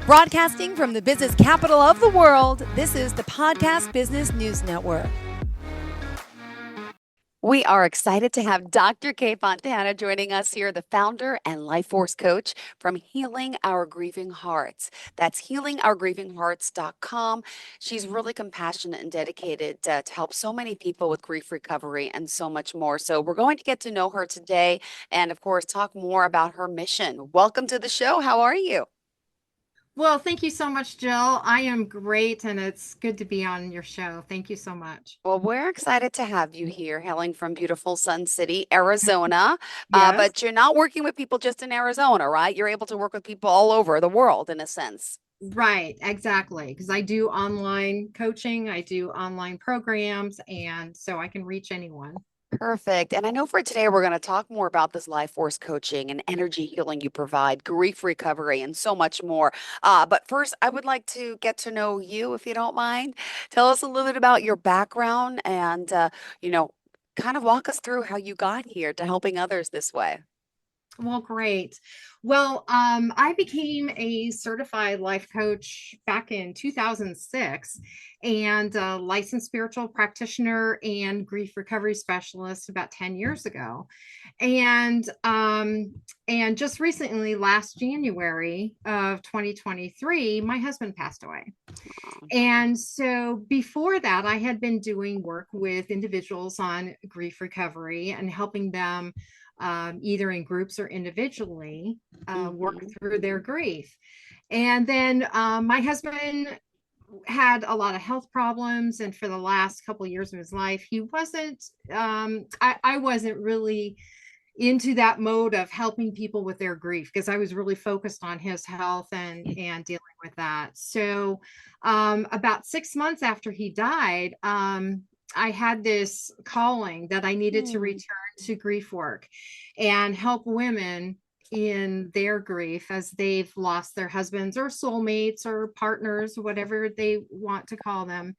Broadcasting from the business capital of the world, this is the Podcast Business News Network. We are excited to have Dr. Kay Fontana joining us here, the founder and life force coach from Healing Our Grieving Hearts. That's healingourgrievinghearts.com. She's really compassionate and dedicated to help so many people with grief recovery and so much more. So we're going to get to know her today and, of course, talk more about her mission. Welcome to the show. How are you? Well, thank you so much, Jill. I am great, and it's good to be on your show. Thank you so much. Well, we're excited to have you here, hailing from beautiful Sun City, Arizona. Yes, But you're not working with people just in Arizona, right? You're able to work with people all over the world, in a sense. right, exactly. Because I do online coaching, I do online programs, and so I can reach anyone. Perfect. And I know for today, we're going to talk more about this life force coaching and energy healing you provide, grief recovery, and so much more. But first, I would like to get to know you, if you don't mind. Tell us a little bit about your background and, kind of walk us through how you got here to helping others this way. Well, great. Well, I became a certified life coach back in 2006 and a licensed spiritual practitioner and grief recovery specialist about 10 years ago. And just recently, last January of 2023, my husband passed away. And so before that, I had been doing work with individuals on grief recovery and helping them either in groups or individually work Mhm. through their grief. And then my husband had a lot of health problems, and for the last couple of years of his life, he wasn't. I wasn't really into that mode of helping people with their grief because I was really focused on his health and dealing with that. So about 6 months after he died, I had this calling that I needed to Mm. return to grief work and help women in their grief as they've lost their husbands or soulmates or partners, whatever they want to call them.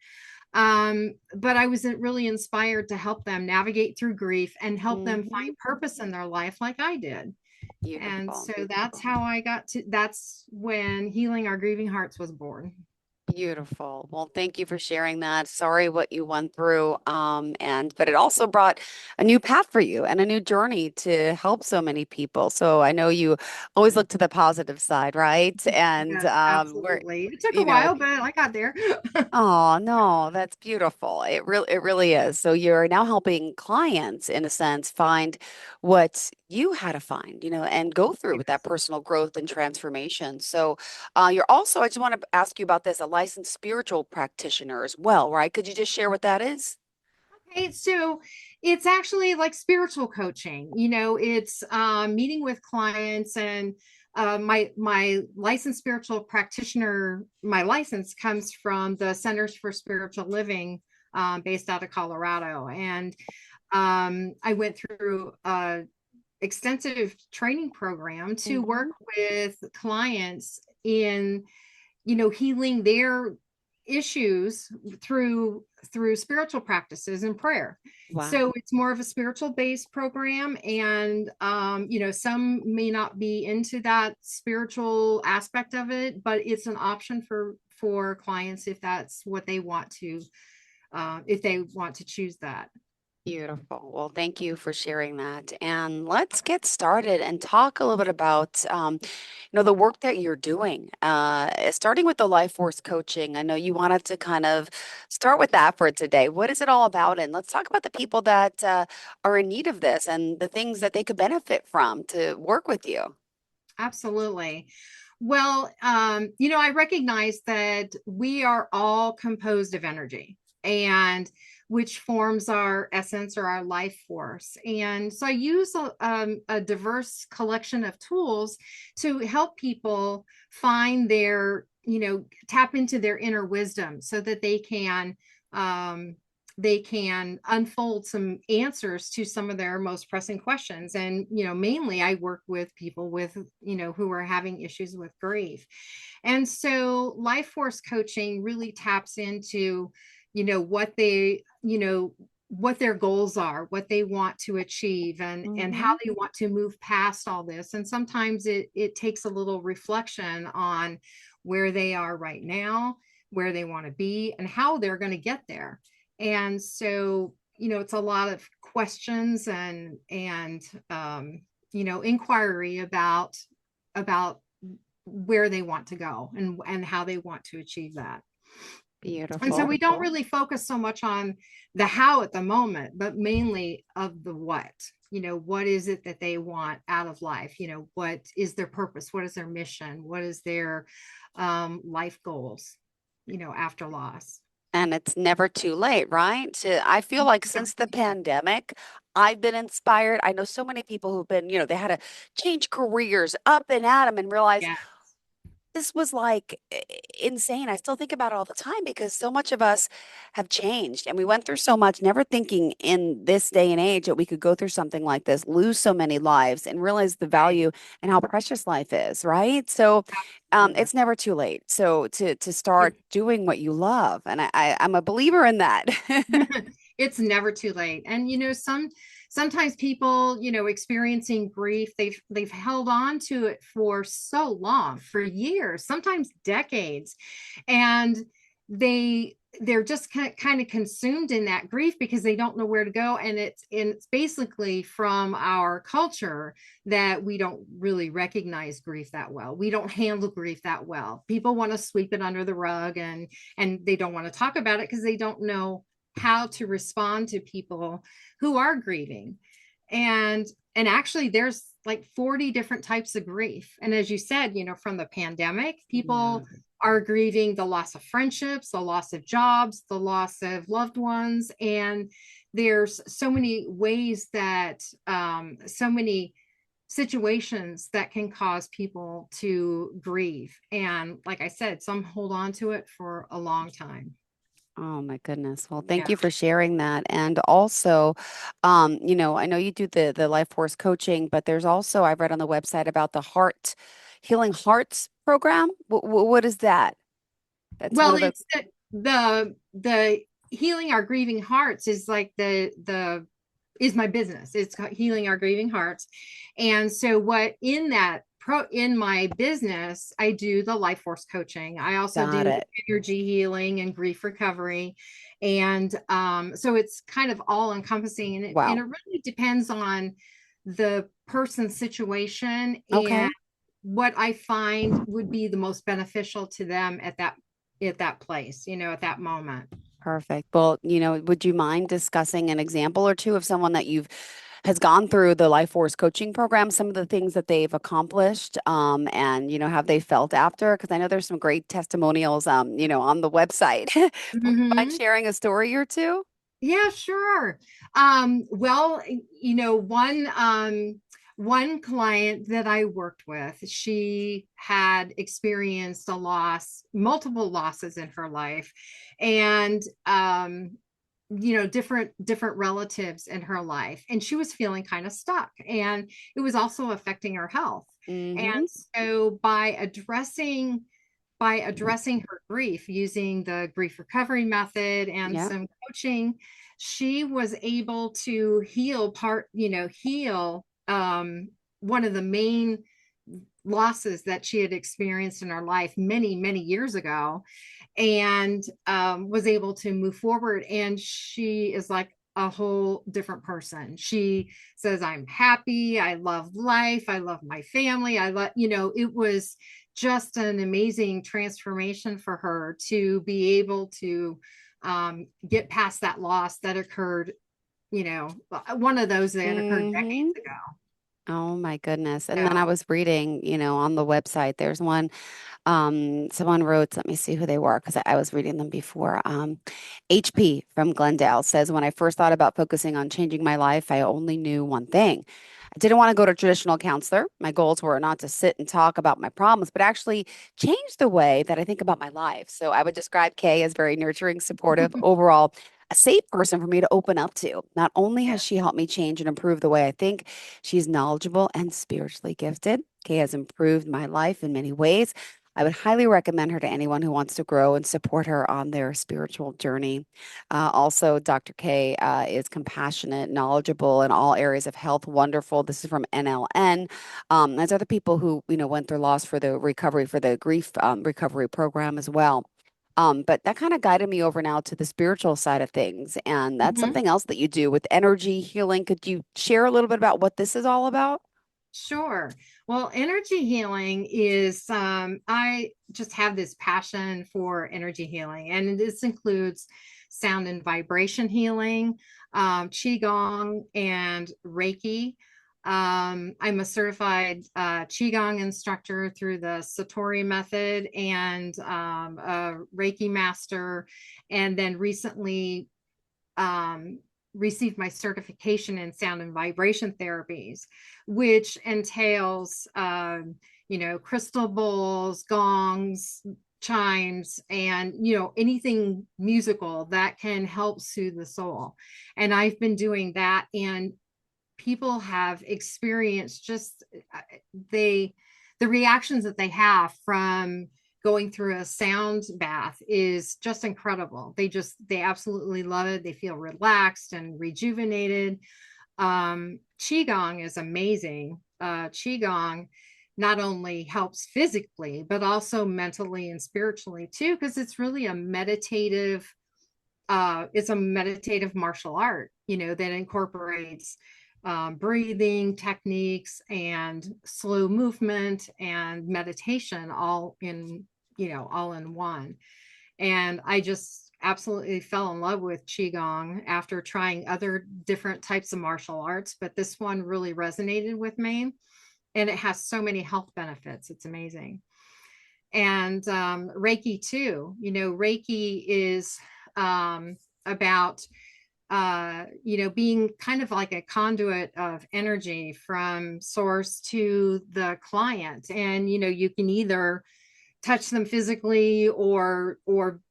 But I wasn't really inspired to help them navigate through grief and help them Mhm. find purpose in their life like I did. And Beautiful. so that's how that's when Healing Our Grieving Hearts was born. Beautiful. Well, thank you for sharing that. Sorry what you went through. But it also brought a new path for you and a new journey to help so many people. So I know you always look to the positive side, right? And Yes, we're, absolutely. It took a you know, while, but I got there. Oh, no, that's beautiful. It really is. So you're now helping clients in a sense find what you had to find, and go through with that personal growth and transformation. So you're also, I just want to ask you about this, a licensed spiritual practitioner as well, right? Could you just share what that is? Okay, so it's actually like spiritual coaching. It's meeting with clients, and my licensed spiritual practitioner. My license comes from the Centers for Spiritual Living, based out of Colorado, and I went through a extensive training program to work Hmm. with clients in healing their issues through spiritual practices and prayer. Wow. So it's more of a spiritual based program, and some may not be into that spiritual aspect of it, but it's an option for clients if that's what they want to, if they want to choose that. Beautiful. Well, thank you for sharing that. And let's get started and talk a little bit about, the work that you're doing. Starting with the life force coaching. I know you wanted to kind of start with that for today. What is it all about? And let's talk about the people that are in need of this and the things that they could benefit from to work with you. Absolutely. Well, I recognize that we are all composed of energy, and which forms our essence or our life force. And so I use a diverse collection of tools to help people find tap into their inner wisdom so that um, they can unfold some answers to some of their most pressing questions. And mainly I work with people with who are having issues with grief. And so life force coaching really taps into what what their goals are, what they want to achieve, and how Hmm. they want to move past all this. And sometimes it takes a little reflection on where they are right now, where they want to be, and how they're going to get there. And so, it's a lot of questions and inquiry about where they want to go and how they want to achieve that. And so Beautiful. we don't really focus so much on the how at the moment, but mainly of the what. What is it that they want out of life? What is their purpose? What is their mission? What is their life goals, after loss? And it's never too late, right? I feel like since the pandemic, I've been inspired. I know so many people who've been, they had to change careers up and at them and realize Yeah. this was like insane. I still think about it all the time because so much of us have changed and we went through so much, never thinking in this day and age that we could go through something like this, lose so many lives, and realize the Right. value and how precious life is, right? So Absolutely. it's never too late. So to start It, doing what you love, and I'm a believer in that. it's never too late. And sometimes people, experiencing grief, they've held on to it for so long, for years, sometimes decades. And they're just kind of consumed in that grief because they don't know where to go. And it's basically from our culture that we don't really recognize grief that well. We don't handle grief that well. People want to sweep it under the rug, and they don't want to talk about it because they don't know how to respond to people who are grieving. And actually there's like 40 different types of grief. And as you said, from the pandemic, Yeah. people are grieving the loss of friendships, the loss of jobs, the loss of loved ones. And there's so many ways that so many situations that can cause people to grieve. And like I said, some hold on to it for a long time. Oh my goodness. Well, thank Yeah. you for sharing that. And also, I know you do the life force coaching, but there's also I've read on the website about the heart healing hearts program. What is that? That's one Well, of the it's the healing our grieving hearts is like the is my business. It's healing our grieving hearts. And so what in my business, I do the life force coaching. I also got do it. energy healing and grief recovery. And so it's kind of all encompassing, and it Wow. really depends on the person's situation and Okay. what I find would be the most beneficial to them at that place, at that moment. Perfect. Well, would you mind discussing an example or two of someone that you've has gone through the Life Force coaching program, some of the things that they've accomplished, and how they felt after? Because I know there's some great testimonials, on the website. Would you mind Mm-hmm. sharing a story or two? Yeah, sure. Well, one client that I worked with, she had experienced a loss, multiple losses in her life, and different relatives in her life, and she was feeling kind of stuck, and it was also affecting her health. And Mm-hmm. so by addressing her grief using the grief recovery method and Yep. some coaching, she was able to heal one of the main losses that she had experienced in her life many, many years ago, and was able to move forward. And she is like a whole different person. She says, I'm happy. I love life. I love my family. It was just an amazing transformation for her to be able to get past that loss that occurred, one of those that occurred Mm-hmm. decades ago. Oh my goodness. And then I So, was reading, on the website, there's one. Someone wrote, let me see who they were because I was reading them before. HP from Glendale says, when I first thought about focusing on changing my life, I only knew one thing. I didn't want to go to a traditional counselor. My goals were not to sit and talk about my problems, but actually change the way that I think about my life. So I would describe Kay as very nurturing, supportive, overall, a safe person for me to open up to. Not only has she yes. helped me change and improve the way I think, she's knowledgeable and spiritually gifted. Kay has improved my life in many ways. I would highly recommend her to anyone who wants to grow and support her on their spiritual journey. Also, Dr. K is compassionate, knowledgeable in all areas of health. Wonderful. This is from NLN. There's other people who, went through loss for the recovery, for the grief recovery program as well. But that kind of guided me over now to the spiritual side of things. And that's Mhm. something else that you do with energy healing. Could you share a little bit about what this is all about? Sure. Well, energy healing is, I just have this passion for energy healing, and this includes sound and vibration healing, Qigong, and Reiki. I'm a certified Qigong instructor through the Satori method, and a Reiki master, and then recently um, received my certification in sound and vibration therapies, which entails, crystal bowls, gongs, chimes, and, anything musical that can help soothe the soul. And I've been doing that, and people have experienced just they the reactions that they have from going through a sound bath is just incredible. They absolutely love it. They feel relaxed and rejuvenated. Qigong is amazing. Qigong not only helps physically but also mentally and spiritually too, because it's a meditative martial art, that incorporates breathing techniques and slow movement and meditation all in one. And I just absolutely fell in love with Qigong after trying other different types of martial arts, but this one really resonated with me. And it has so many health benefits. It's amazing. And Reiki too. Reiki is about being kind of like a conduit of energy from source to the client. And you can either touch them physically or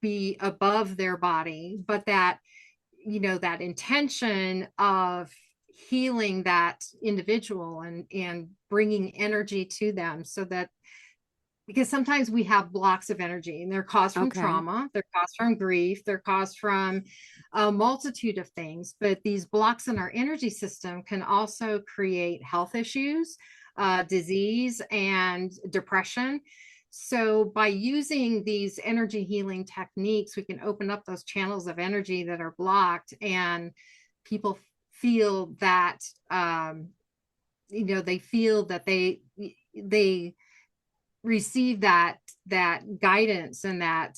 be above their body, but that intention of healing that individual and bringing energy to them, so that, because sometimes we have blocks of energy, and they're caused from Okay. trauma, they're caused from grief, they're caused from a multitude of things. But these blocks in our energy system can also create health issues, disease, and depression. So by using these energy healing techniques, we can open up those channels of energy that are blocked, and people feel that, they feel that they receive that guidance, and that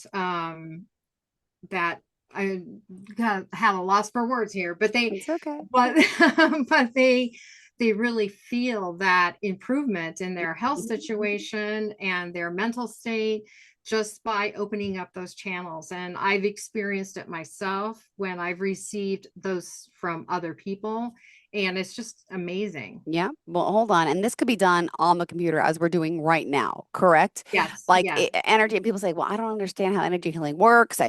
I kind of have a loss for words here, but It's okay. but but they really feel that improvement in their health situation and their mental state, just by opening up those channels. And I've experienced it myself when I've received those from other people, and it's just amazing. Yeah. Well, hold on. And this could be done on the computer as we're doing right now, correct? Yes, Like yes. energy, and people say, well, I don't understand how energy healing works.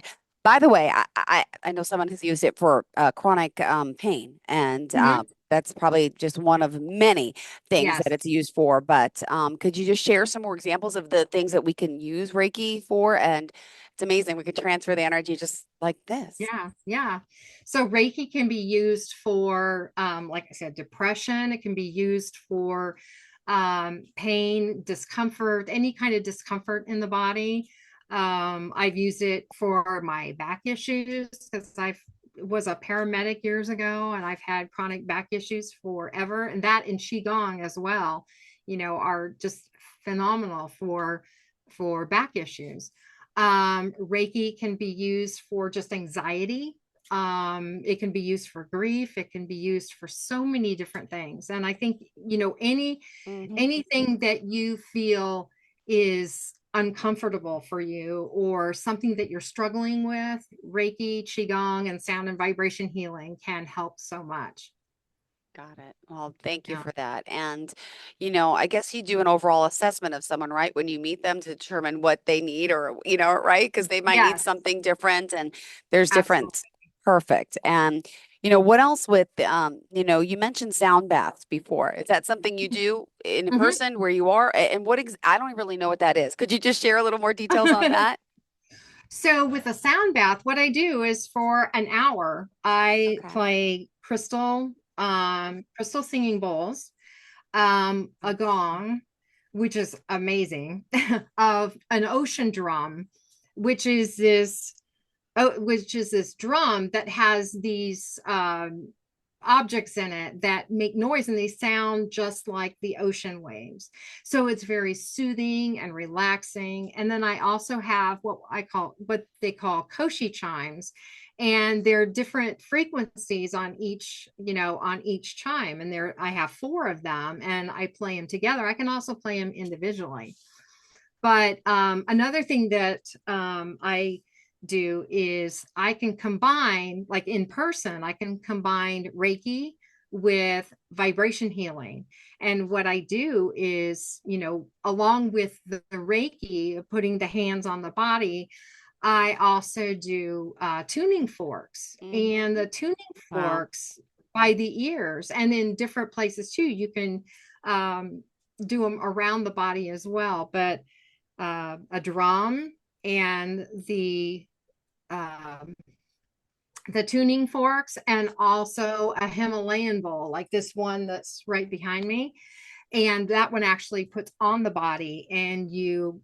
By the way, I know someone who's used it for chronic pain, and Mhm. that's probably just one of many things that Yes. it's used for. But could you just share some more examples of the things that we can use Reiki for? And it's amazing. We could transfer the energy just like this. Yeah, yeah. So Reiki can be used for, like I said, depression. It can be used for pain, discomfort, any kind of discomfort in the body. I've used it for my back issues because I was a paramedic years ago, and I've had chronic back issues forever. And that and Qigong as well, are just phenomenal for back issues. Reiki can be used for just anxiety. It can be used for grief. It can be used for so many different things. And I think, Hmm. anything that you feel is uncomfortable for you, or something that you're struggling with, Reiki, Qigong, and sound and vibration healing can help so much. Got it. Well, thank you Yeah. for that. And, I guess you do an overall assessment of someone, right? When you meet them to determine what they need or, right? Because they might need Yes, something different and there's absolutely. different. Perfect. And, What else with, you mentioned sound baths before. Is that something you do in Mhm. person where you are? And I don't really know what that is. Could you just share a little more details on that? So with a sound bath, what I do is for an hour, I Okay. play crystal singing bowls, a gong, which is amazing, of an ocean drum, which is this which is this drum that has these objects in it that make noise and they sound just like the ocean waves. So it's very soothing and relaxing. And then I also have what they call koshi chimes. And there are different frequencies on each chime. And I have four of them and I play them together. I can also play them individually. But another thing that I do is I can combine, like in person, I can combine Reiki with vibration healing. And what I do is, along with the Reiki, putting the hands on the body, I also do tuning forks. And Hmm. the tuning Wow. forks by the ears and in different places too. You can um, do them around the body as well. But a drum and um, the tuning forks and also a Himalayan bowl like this one that's right behind me, and that one actually puts on the body and you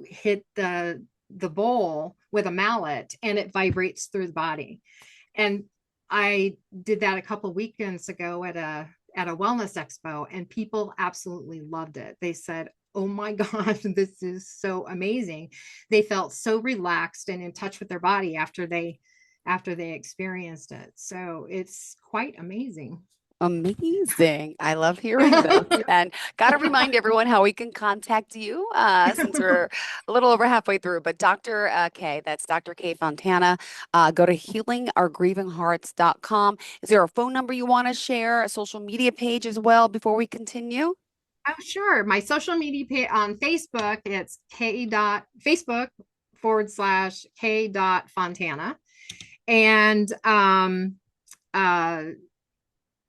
hit the bowl with a mallet and it vibrates through the body. And I did that a couple weekends ago at a wellness expo and people absolutely loved it. They said, "Oh my gosh, this is so amazing." They felt so relaxed and in touch with their body after they experienced it. So it's quite amazing. Amazing. I love hearing this. And got to remind everyone how we can contact you since we're a little over halfway through. But Dr. K, that's Dr. K Fontana, go to healingourgrievinghearts.com. Is there a phone number you want to share, a social media page as well before we continue? Oh, sure. My social media page on Facebook, it's Facebook.com/K.Fontana. And uh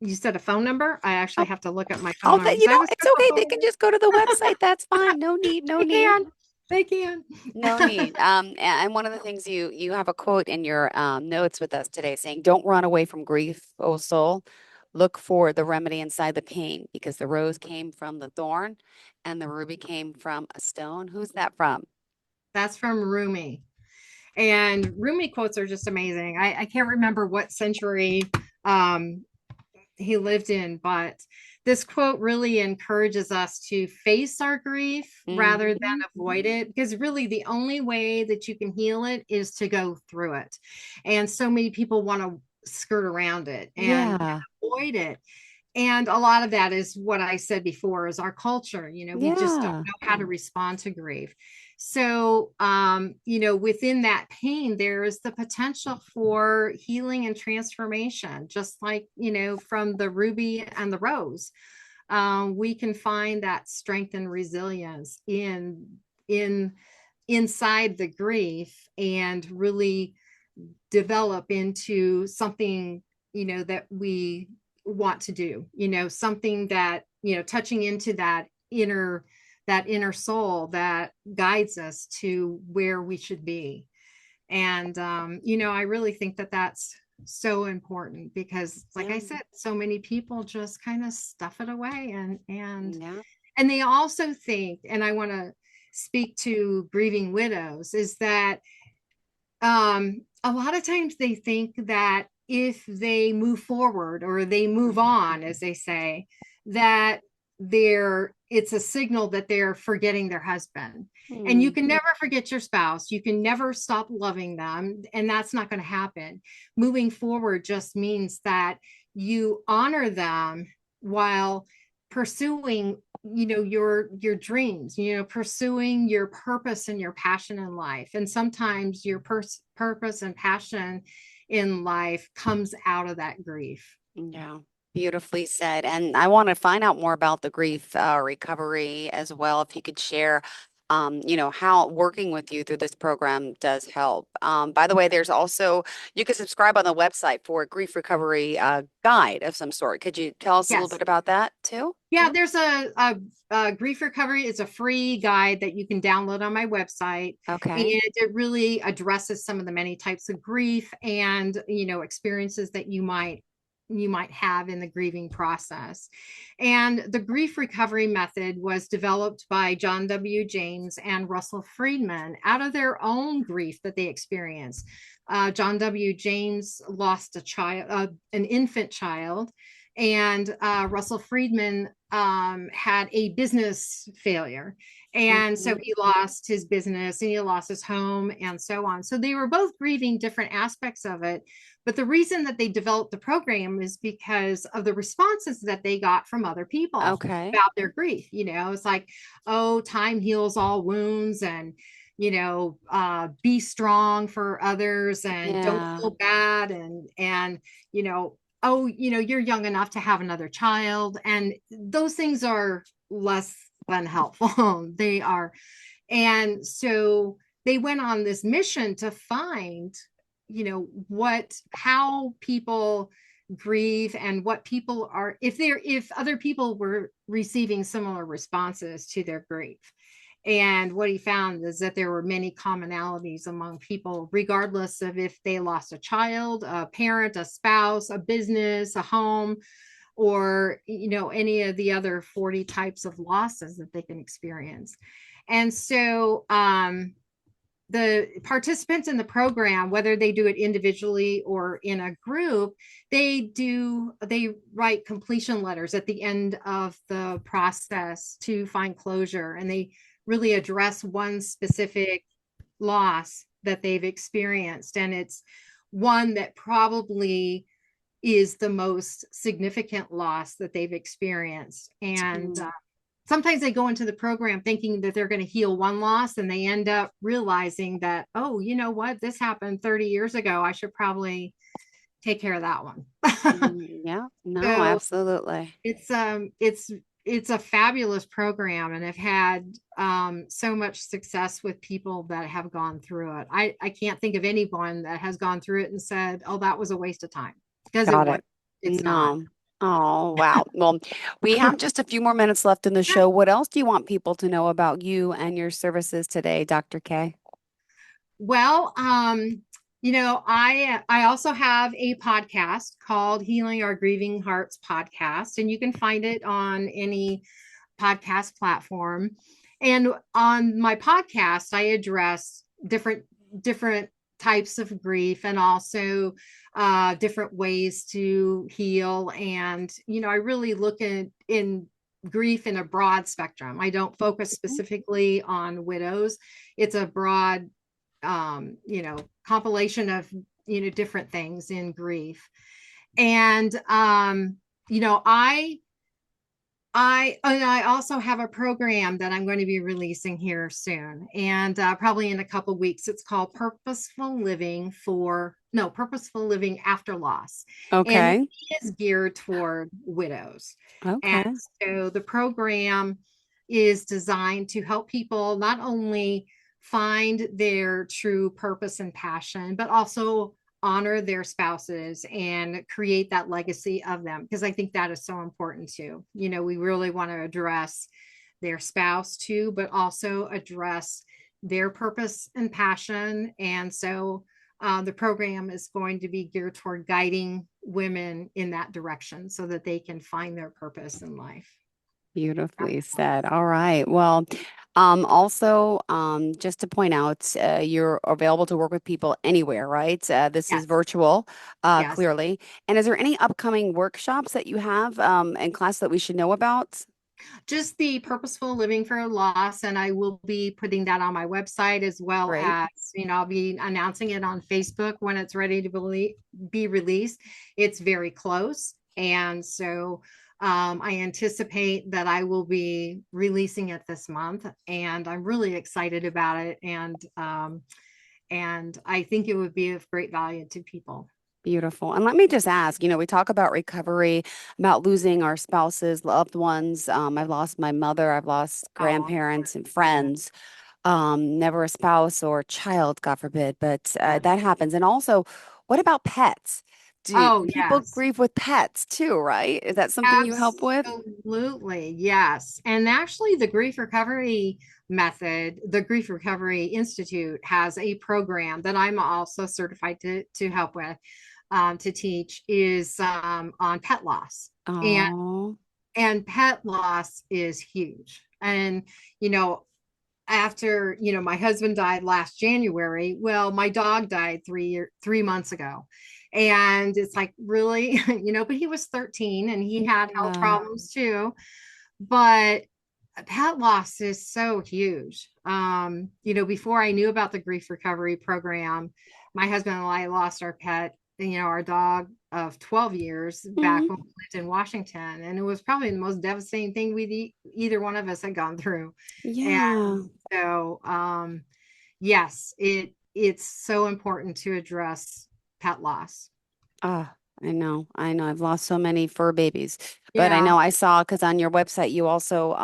you said a phone number? I actually Oh, have to look at my phone oh, number that, because I was it's so okay. They can old. just go to the website. That's fine. No need, no They need. can. They can. No need. And one of the things you have a quote in your notes with us today saying, "Don't run away from grief, O soul. Look for the remedy inside the pain, because the rose came from the thorn, and the ruby came from a stone." Who's that from? That's from Rumi. And Rumi quotes are just amazing. I can't remember what century um, he lived in, but this quote really encourages us to face our grief rather than Hmm. avoid it, because really the only way that you can heal it is to go through it. And so many people want to skirt around it and Yeah. avoid it. And a lot of that is what I said before is our culture. We just don't Yeah. know how to respond to grief. So, within that pain, there is the potential for healing and transformation, just like, from the ruby and the rose. We can find that strength and resilience in inside the grief and really develop into something that we want to do, something that, touching into that inner soul that guides us to where we should be. And I really think that that's so important because, like I Yeah. said, so many people just kind of stuff it away, Yeah. and they also think, and I want to speak to grieving widows, is that a lot of times they think that if they move forward or they move on, as they say, that it's a signal that they're forgetting their husband. And you Hmm. can never forget your spouse. You can never stop loving them. And that's not going to happen. Moving forward just means that you honor them while pursuing your dreams, pursuing your purpose and your passion in life. And sometimes your purpose and passion in life comes out of that grief. Yeah, beautifully said. And I want to find out more about the grief recovery as well. If you could share how working with you through this program does help. By the way, there's also, you can subscribe on the website for a grief recovery guide of some sort. Could you tell us a little Yes. bit about that too? Yeah, there's a grief recovery. It's a free guide that you can download on my website, and Okay. it really addresses some of the many types of grief and experiences that you might have in the grieving process. And the grief recovery method was developed by John W. James and Russell Friedman out of their own grief that they experienced. John W. James lost a child, an infant child, and Russell Friedman had a business failure. And so Okay. he lost his business and he lost his home and so on. So they were both grieving different aspects of it. But the reason that they developed the program is because of the responses that they got from other people Okay. about their grief. It's like, oh, time heals all wounds, and be strong for others, and don't Yeah. feel bad, and oh, you're young enough to have another child. And those things are less than helpful. They are. And so they went on this mission to find, how people grieve, and what people are, if other people were receiving similar responses to their grief. And what he found is that there were many commonalities among people, regardless of if they lost a child, a parent, a spouse, a business, a home, or any of the other 40 types of losses that they can experience. And so the participants in the program, whether they do it individually or in a group, they write completion letters at the end of the process to find closure, and they really address one specific loss that they've experienced. And it's one that probably is the most significant loss that they've experienced. And Mm. sometimes they go into the program thinking that they're going to heal one loss, and they end up realizing that, oh, you know what, this happened 30 years ago. I should probably take care of that one. Yeah. No, So absolutely. it's a fabulous program, and I've had so much success with people that have gone through it. I can't think of anyone that has gone through it and said, oh, that was a waste of time, because Got it. it's not. No. Oh, wow. Well, we have just a few more minutes left in the show. What else do you want people to know about you and your services today, Dr. K? Well, I also have a podcast called Healing Our Grieving Hearts podcast, and you can find it on any podcast platform. And on my podcast, I address different types of grief, and also different ways to heal. And I really look at in grief in a broad spectrum. I don't focus specifically on widows. It's a broad compilation of different things in grief. And you know I also have a program that I'm going to be releasing here soon, and probably in a couple of weeks. It's called Purposeful Living After Loss, and it Okay. is geared toward widows. And Okay. so the program is designed to help people not only find their true purpose and passion, but also honor their spouses and create that legacy of them, because I think that is so important too. We really want to address their spouse too, but also address their purpose and passion. And so the program is going to be geared toward guiding women in that direction so that they can find their purpose in life. Beautifully said. All right. Well, also, just to point out, you're available to work with people anywhere, right? This is Yes, virtual, yes. clearly. And is there any upcoming workshops that you have in class that we should know about? Just the Purposeful Living for Loss, and I will be putting that on my website, as well Great. as I'll be announcing it on Facebook when it's ready to be released. It's very close, and so I anticipate that I will be releasing it this month, and I'm really excited about it. And I think it would be of great value to people. Beautiful. And let me just ask, we talk about recovery, about losing our spouses, loved ones. I've lost my mother, I've lost Oh, grandparents and yeah. friends. Never a spouse or child, God forbid, but Yeah. that happens. And also, what about pets? Do Oh, people yes. grieve with pets too, right? Is that something you help with? Absolutely, yes. And actually, the grief recovery method, the Grief Recovery Institute has a program that I'm also certified to help with, to teach, is on pet loss. And Oh, pet loss is huge. And you know, after my husband died last January, well, my dog died 3 months ago. And it's like, really, but he was 13 and he had health yeah. problems too. But pet loss is so huge. Before I knew about the grief recovery program, my husband and I lost our pet, our dog of 12 years back Mhm. when we lived in Washington. And it was probably the most devastating thing either one of us had gone through. And Yeah. so, yes, it's so important to address pet loss. Ah, I know. I know. I've lost so many fur babies. But I Yeah, know I saw because on your website you also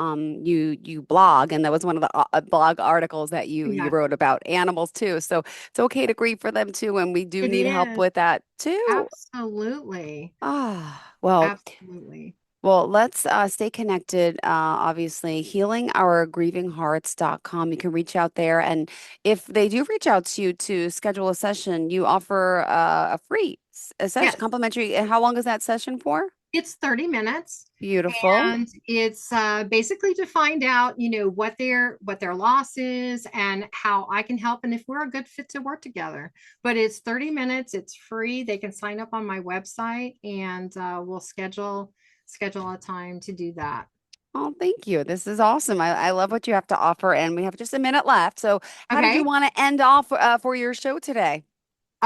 you blog, and that was one of the blog articles that you yeah, wrote about animals too. So it's okay to grieve for them too, and we do it need help is. with that too. Absolutely. Well, Absolutely. let's stay connected. Obviously, healingourgrievinghearts.com. You can reach out there. And if they do reach out to you to schedule a session, you offer a free a session, Yes. complimentary. And how long is that session for? It's 30 minutes, Beautiful. and it's basically to find out, what their loss is and how I can help and if we're a good fit to work together. But it's 30 minutes, it's free. They can sign up on my website, and we'll schedule a time to do that. Oh, thank you. This is awesome. I love what you have to offer. And we have just a minute left. So, how did you Okay. want to end off for your show today?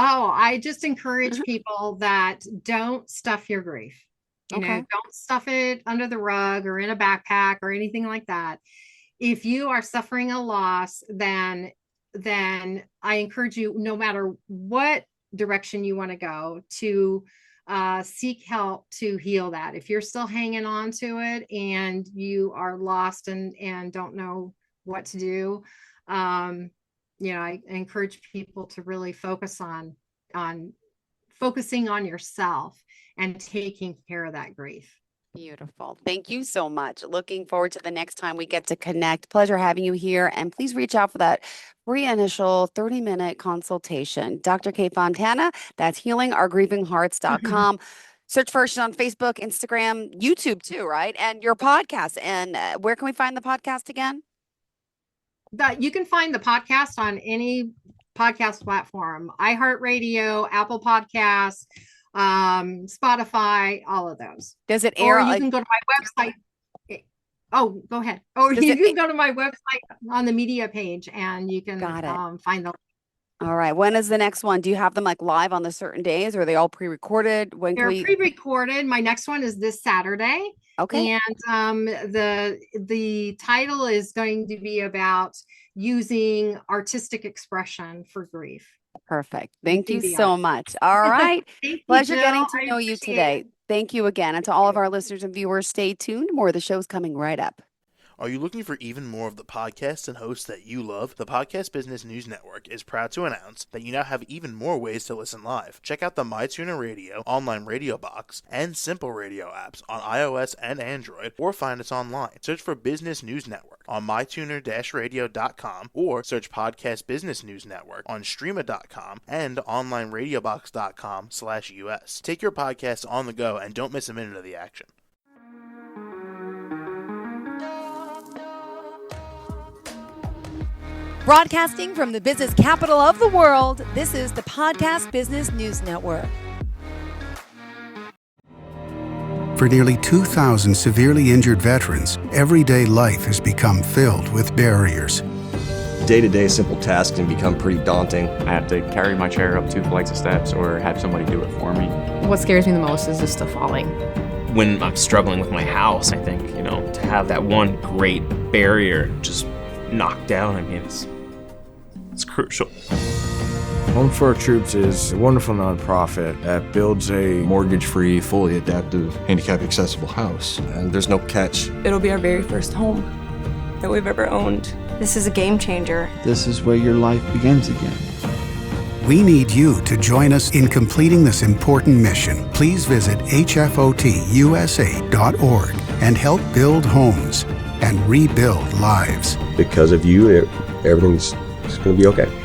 Oh, I just encourage people that don't stuff your grief. Okay. Don't stuff it under the rug or in a backpack or anything like that. If you are suffering a loss, then I encourage you, no matter what direction you want to go, to seek help to heal that. If you're still hanging on to it and you are lost and don't know what to do, um, I encourage people to really on focusing on yourself and taking care of that grief. Beautiful. Thank you so much. Looking forward to the next time we get to connect. Pleasure having you here. And please reach out for that free initial 30-minute consultation. Dr. Kay Fontana, that's healingourgrievinghearts.com. Search for us on Facebook, Instagram, YouTube too, right? And your podcast. And where can we find the podcast again? That you can find the podcast on any podcast platform: iHeartRadio, Apple Podcasts, Spotify, all of those. Does it Or air you like, can go to my website. Oh, go ahead. Or does you it? can go to my website on the media page and you can Got it. find the. All right. When is the next one? Do you have them like live on the certain days or are they all pre-recorded? When can They're we? pre-recorded. My next one is this Saturday, Okay. and the title is going to be about using artistic expression for grief, Perfect. Thank you using the so arts. much. All right. Thank you, Pleasure Jill. getting to I know you appreciate it. today. Thank you again. And to Thank all of you. our listeners and viewers, stay tuned. More of the show's coming right up. Are you looking for even more of the podcasts and hosts that you love? The Podcast Business News Network is proud to announce that you now have even more ways to listen live. Check out the MyTuner Radio, online radio box, and Simple Radio apps on iOS and Android, or find us online. Search for Business News Network on mytuner-radio.com, or search Podcast Business News Network on streama.com and onlineradiobox.com/US. Take your podcast on the go and don't miss a minute of the action. Broadcasting from the business capital of the world, this is the Podcast Business News Network. For nearly 2,000 severely injured veterans, everyday life has become filled with barriers. Day-to-day simple tasks can become pretty daunting. I have to carry my chair up 2 flights of steps or have somebody do it for me. What scares me the most is just the falling. When I'm struggling with my house, I think, to have that one great barrier just knocked down, it's crucial. Home for Our Troops is a wonderful nonprofit that builds a mortgage-free, fully adaptive, handicap-accessible house. And there's no catch. It'll be our very first home that we've ever owned. This is a game changer. This is where your life begins again. We need you to join us in completing this important mission. Please visit hfotusa.org and help build homes and rebuild lives. Because of you, everything's going to be okay.